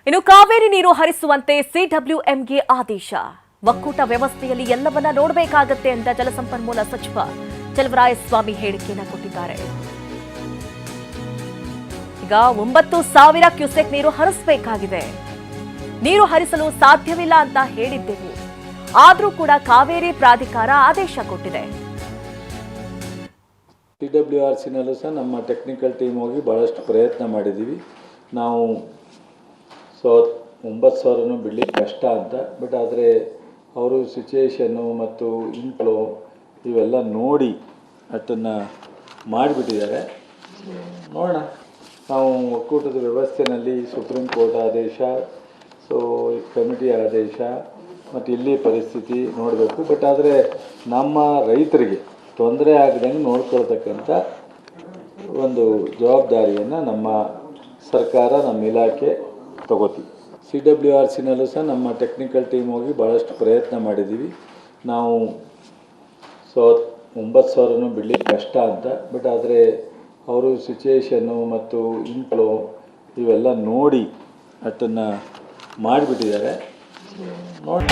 ಇನ್ನು ಕಾವೇರಿ ನೀರು ಹರಿಸುವಂತೆ ಸಿಡಬ್ಲ್ಯೂಎಂಗೆ ಆದೇಶ. ಒಕ್ಕೂಟ ವ್ಯವಸ್ಥೆಯಲ್ಲಿ ಎಲ್ಲವನ್ನ ನೋಡಬೇಕಾಗತ್ತೆ ಅಂತ ಜಲಸಂಪನ್ಮೂಲ ಸಚಿವ ಚಲುವರಾಯಸ್ವಾಮಿ ಹೇಳಿಕೆಯನ್ನು ಕೊಟ್ಟಿದ್ದಾರೆ. ಈಗ 9,000 ಕ್ಯೂಸೆಕ್ ನೀರು ಹರಿಸಬೇಕಾಗಿದೆ. ನೀರು ಹರಿಸಲು ಸಾಧ್ಯವಿಲ್ಲ ಅಂತ ಹೇಳಿದ್ದೆವು. ಆದರೂ ಕೂಡ ಕಾವೇರಿ ಪ್ರಾಧಿಕಾರ ಆದೇಶ ಕೊಟ್ಟಿದೆ. TWRCನಲ್ಲೂ ಸಹ ನಮ್ಮ ಟೆಕ್ನಿಕಲ್ ಟೀಮ್ ಹೋಗಿ ಭಾಳಷ್ಟು ಪ್ರಯತ್ನ ಮಾಡಿದ್ದೀವಿ. ನಾವು 9,000 ಬಿಡಲಿಕ್ಕೆ ಕಷ್ಟ ಅಂತ, ಬಟ್ ಆದರೆ ಅವರು ಸಿಚುಯೇಷನ್ನು ಮತ್ತು ಇನ್ಫ್ಲೋ ಇವೆಲ್ಲ ನೋಡಿ ಅದನ್ನು ಮಾಡಿಬಿಟ್ಟಿದ್ದಾರೆ. ನೋಡೋಣ, ನಾವು ಒಕ್ಕೂಟದ ವ್ಯವಸ್ಥೆಯಲ್ಲಿ ಸುಪ್ರೀಂ ಕೋರ್ಟ್ ಆದೇಶ, ಕಮಿಟಿ ಆದೇಶ ಮತ್ತು ಇಲ್ಲಿ ಪರಿಸ್ಥಿತಿ ನೋಡಬೇಕು. ಬಟ್ ಆದರೆ ನಮ್ಮ ರೈತರಿಗೆ ತೊಂದರೆ ಆಗದಂಗೆ ನೋಡ್ಕೊಳ್ತಕ್ಕಂಥ ಒಂದು ಜವಾಬ್ದಾರಿಯನ್ನು ನಮ್ಮ ಸರ್ಕಾರ, ನಮ್ಮ ಇಲಾಖೆ ತಗೋತೀವಿ. CWRCನಲ್ಲೂ ಸಹ ನಮ್ಮ ಟೆಕ್ನಿಕಲ್ ಟೀಮ್ ಹೋಗಿ ಭಾಳಷ್ಟು ಪ್ರಯತ್ನ ಮಾಡಿದ್ದೀವಿ. ನಾವು 9,000 ಬಿಡಲಿಕ್ಕೆ ಕಷ್ಟ ಅಂತ, ಬಟ್ ಆದರೆ ಅವರು ಸಿಚುಯೇಷನ್ನು ಮತ್ತು ಇನ್ಫ್ಲೋ ಇವೆಲ್ಲ ನೋಡಿ ಅದನ್ನು ಮಾಡಿಬಿಟ್ಟಿದ್ದಾರೆ. ನೋಡಿ